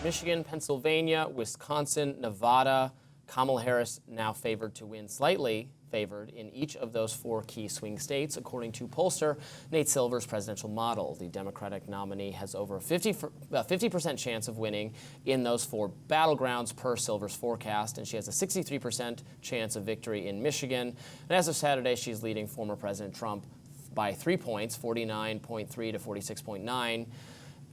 Michigan, Pennsylvania, Wisconsin, Nevada. Kamala Harris now favored to win, slightly favored in each of those 4 key swing states, according to pollster Nate Silver's presidential model. The Democratic nominee has over a 50% chance of winning in those 4 battlegrounds per Silver's forecast, and she has a 63% chance of victory in Michigan. And as of Saturday, she's leading former President Trump by 3 points, 49.3 to 46.9.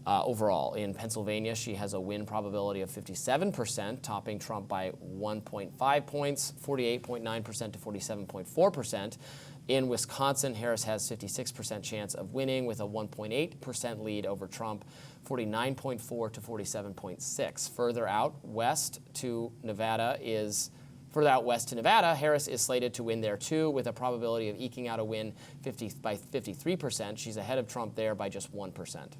Overall, in Pennsylvania, she has a win probability of 57%, topping Trump by 1.5 points, 48.9% to 47.4%. In Wisconsin, Harris has 56% chance of winning with a 1.8% lead over Trump, 49.4 to 47.6. Further out west to Nevada, Harris is slated to win there too, with a probability of eking out a win by 53%. She's ahead of Trump there by just 1%.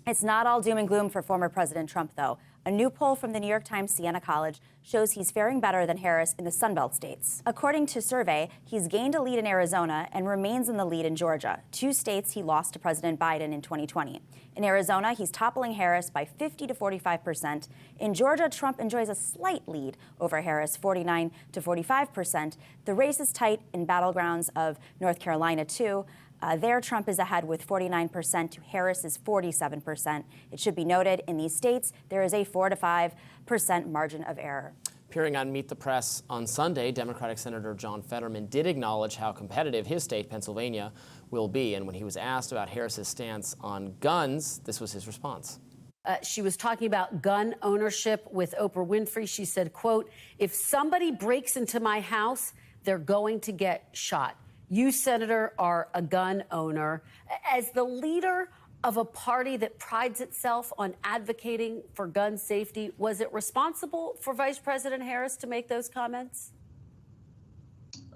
It's not all doom and gloom for former President Trump, though. A new poll from the New York Times Siena College shows he's faring better than Harris in the Sunbelt states. According to Soave, he's gained a lead in Arizona and remains in the lead in Georgia, 2 states he lost to President Biden in 2020. In Arizona, he's toppling Harris by 50 to 45%. In Georgia, Trump enjoys a slight lead over Harris, 49 to 45%. The race is tight in battlegrounds of North Carolina, too. There, Trump is ahead with 49% to Harris's 47%. It should be noted, in these states, there is a 4 to 5% margin of error. Appearing on Meet the Press on Sunday, Democratic Senator John Fetterman did acknowledge how competitive his state, Pennsylvania, will be. And when he was asked about Harris's stance on guns, this was his response. She was talking about gun ownership with Oprah Winfrey. She said, quote, "If somebody breaks into my house, they're going to get shot. You, Senator, are a gun owner. As the leader of a party that prides itself on advocating for gun safety, was it responsible for Vice President Harris to make those comments?"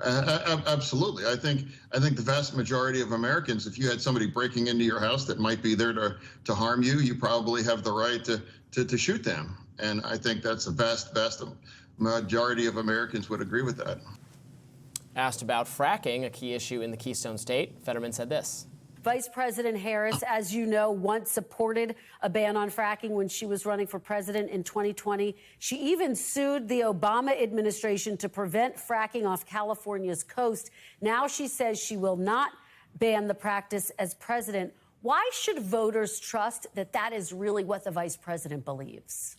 Absolutely. I think the vast majority of Americans, if you had somebody breaking into your house that might be there to harm you, you probably have the right to shoot them. And I think that's a vast majority of Americans would agree with that. Asked about fracking, a key issue in the Keystone State, Fetterman said this. Vice President Harris, as you know, once supported a ban on fracking when she was running for president in 2020. She even sued the Obama administration to prevent fracking off California's coast. Now she says she will not ban the practice as president. Why should voters trust that that is really what the vice president believes?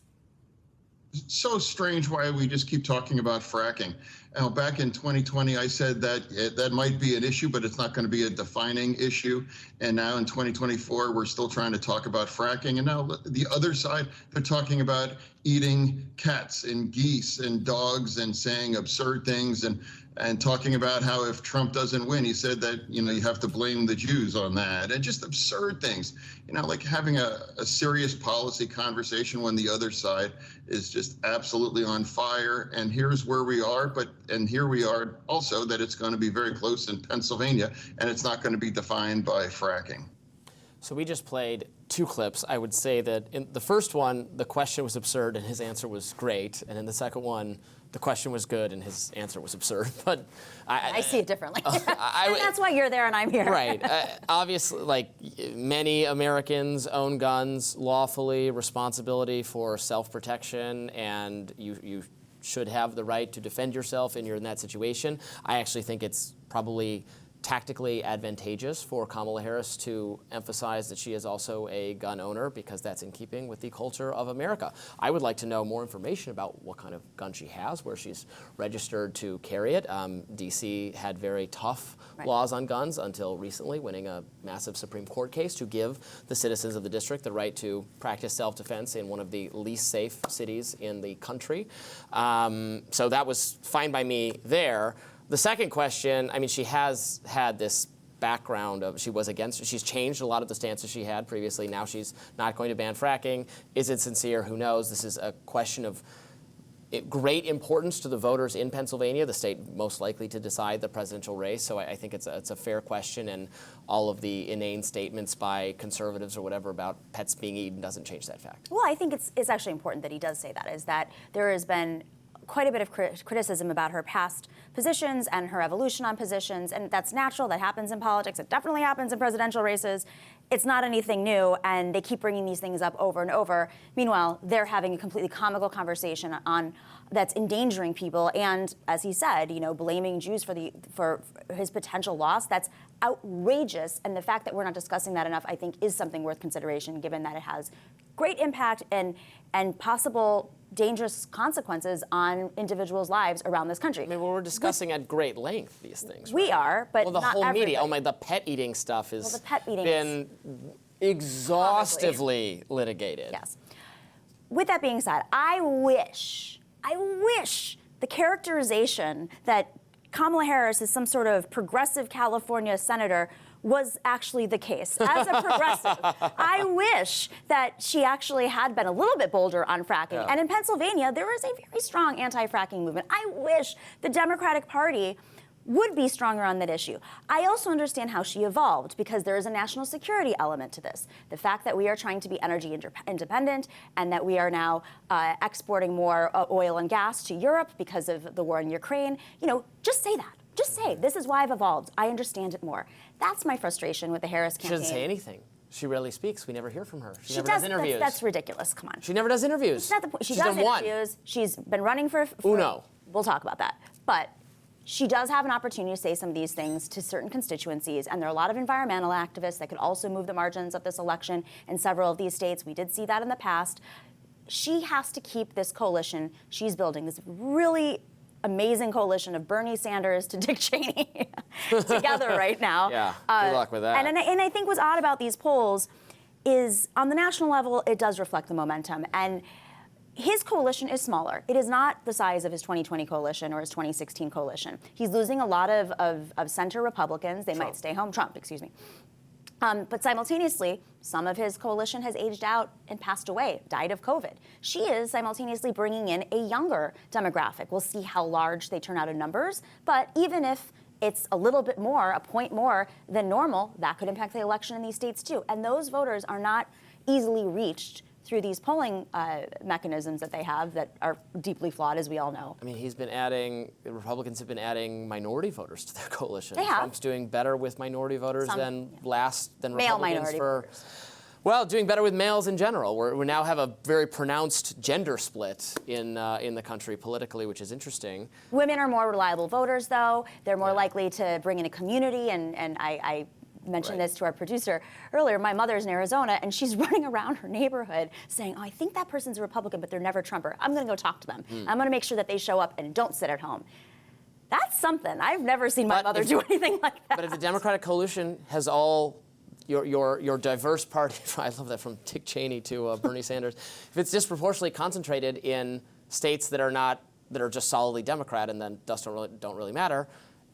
It's so strange why we just keep talking about fracking. Now, back in 2020, I said that that might be an issue, but it's not going to be a defining issue. And now in 2024, we're still trying to talk about fracking. And now the other side, they're talking about eating cats and geese and dogs and saying absurd things and talking about how if Trump doesn't win, he said that, you have to blame the Jews on that, and just absurd things, like having a serious policy conversation when the other side is just absolutely on fire. And here's where we are, and here we are also that it's going to be very close in Pennsylvania, and it's not going to be defined by fracking. So we just played 2 clips. I would say that in the first one, the question was absurd and his answer was great. And in the second one, the question was good and his answer was absurd. But I see it differently. And that's why you're there and I'm here. Right. Obviously, many Americans own guns lawfully, responsibility for self-protection, and you should have the right to defend yourself and you're in that situation. I actually think it's probably tactically advantageous for Kamala Harris to emphasize that she is also a gun owner, because that's in keeping with the culture of America. I would like to know more information about what kind of gun she has, where she's registered to carry it. D.C. had very tough laws on guns until recently, winning a massive Supreme Court case to give the citizens of the district the right to practice self-defense in one of the least safe cities in the country. So that was fine by me there. The second question, she has had this background of she's changed a lot of the stances she had previously. Now she's not going to ban fracking. Is it sincere? Who knows? This is a question of great importance to the voters in Pennsylvania, the state most likely to decide the presidential race. So I think it's a fair question, and all of the inane statements by conservatives or whatever about pets being eaten doesn't change that fact. Well, I think it's actually important that he does say that, is that there has been quite a bit of criticism about her past positions and her evolution on positions, and that's natural. That happens in politics. It definitely happens in presidential races. it's not anything new, and they keep bringing these things up over and over. Meanwhile, they're having a completely comical conversation on that's endangering people, and as he said, blaming Jews for his potential loss. That's outrageous, and the fact that we're not discussing that enough, I think, is something worth consideration, given that it has great impact and possible dangerous consequences on individuals' lives around this country. I mean, we're discussing at great length these things. We are, but well, the not whole everybody. media. The pet eating stuff has the pet eating been exhaustively litigated. Yes. With that being said, I wish the characterization that Kamala Harris is some sort of progressive California senator was actually the case. As a progressive, I wish that she actually had been a little bit bolder on fracking. Yeah. And in Pennsylvania, there is a very strong anti-fracking movement. I wish the Democratic Party would be stronger on that issue. I also understand how she evolved, because there is a national security element to this. The fact that we are trying to be energy independent and that we are now exporting more oil and gas to Europe because of the war in Ukraine, just say that. Just say, this is why I've evolved. I understand it more. That's my frustration with the Harris campaign. She doesn't say anything. She rarely speaks. We never hear from her. She never does does interviews. That's ridiculous. Come on. She never does interviews. It's not the point. She She's does done one. interviews. She's been running for Uno. We'll talk about that. But she does have an opportunity to say some of these things to certain constituencies, and there are a lot of environmental activists that could also move the margins of this election in several of these states. We did see that in the past. She has to keep this coalition she's building, this really amazing coalition of Bernie Sanders to Dick Cheney together right now. Yeah, good luck with that. And I think what's odd about these polls is, on the national level, it does reflect the momentum. And his coalition is smaller. It is not the size of his 2020 coalition or his 2016 coalition. He's losing a lot of center Republicans. They might stay home. Trump, excuse me. But simultaneously, some of his coalition has aged out and passed away, died of COVID. She is simultaneously bringing in a younger demographic. We'll see how large they turn out in numbers. But even if it's a little bit more, a point more than normal, that could impact the election in these states too. And those voters are not easily reached through these polling mechanisms that they have that are deeply flawed, as we all know. I mean, the Republicans have been adding minority voters to their coalition. They have. Trump's doing better with minority voters than Male Republicans minority for. voters. Well, doing better with males in general. We now have a very pronounced gender split in the country politically, which is interesting. Women are more reliable voters, though. They're more likely to bring in a community, and I mentioned this to our producer earlier. My mother's in Arizona, and she's running around her neighborhood saying, I think that person's a Republican, but they're never Trumper. I'm going to go talk to them. I'm going to make sure that they show up and don't sit at home. That's something. I've never seen my mother do anything like that. But if the Democratic coalition has all your diverse party, I love that, from Dick Cheney to Bernie Sanders, if it's disproportionately concentrated in states that are just solidly Democrat and then don't really matter,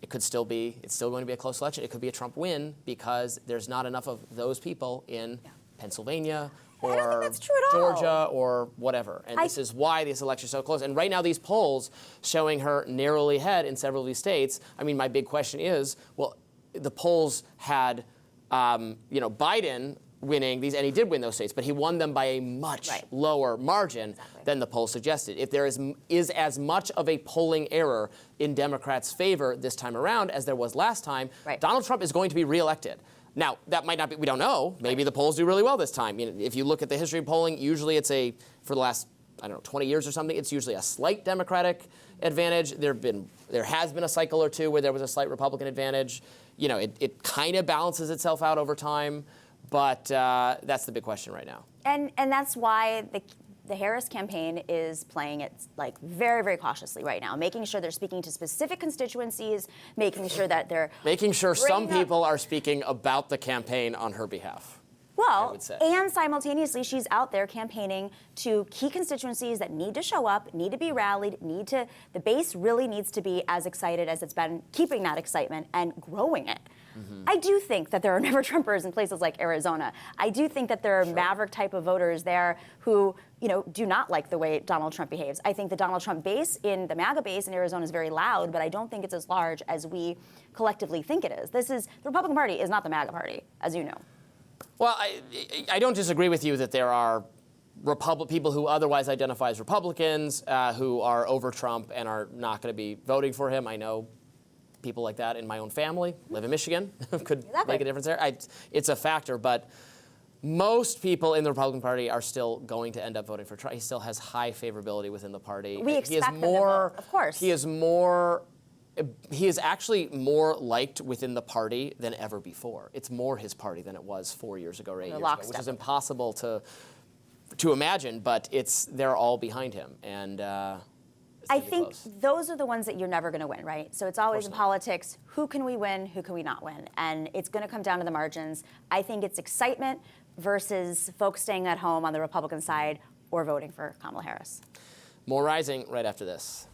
it's still going to be a close election. It could be a Trump win because there's not enough of those people in Pennsylvania I don't think or that's true at all. Georgia or whatever. And this is why this election is so close. And right now, these polls showing her narrowly ahead in several of these states. I mean, my big question is, well, the polls had, Biden winning these, and he did win those states, but he won them by a much lower margin than the poll suggested. If there is as much of a polling error in Democrats' favor this time around as there was last time, Donald Trump is going to be reelected. Now, that might not be, we don't know. Maybe the polls do really well this time. If you look at the history of polling, usually it's for the last, 20 years or something, it's usually a slight Democratic advantage. There has been a cycle or two where there was a slight Republican advantage. It kind of balances itself out over time. But that's the big question right now. And that's why the Harris campaign is playing it very, very cautiously right now, making sure they're speaking to specific constituencies, making sure that they're making sure some people are speaking about the campaign on her behalf. Well, and simultaneously, she's out there campaigning to key constituencies that need to show up, need to be rallied, the base really needs to be as excited as it's been, keeping that excitement and growing it. I do think that there are never Trumpers in places like Arizona. I do think that there are maverick type of voters there who, do not like the way Donald Trump behaves. I think the Donald Trump base the MAGA base in Arizona is very loud, but I don't think it's as large as we collectively think it is. The Republican Party is not the MAGA Party, as you know. Well, I don't disagree with you that there are people who otherwise identify as Republicans who are over Trump and are not going to be voting for him. I know people like that in my own family, live in Michigan, could Exactly. make a difference there. It's a factor, but most people in the Republican Party are still going to end up voting for Trump. He still has high favorability within the party. We expect them to vote, of course. He is actually more liked within the party than ever before. It's more his party than it was 4 years ago or 8 years ago, which is impossible to imagine, but they're all behind him. And I think those are the ones that you're never going to win, right? So it's always in politics, who can we win, who can we not win? And it's going to come down to the margins. I think it's excitement versus folks staying at home on the Republican side or voting for Kamala Harris. More Rising right after this.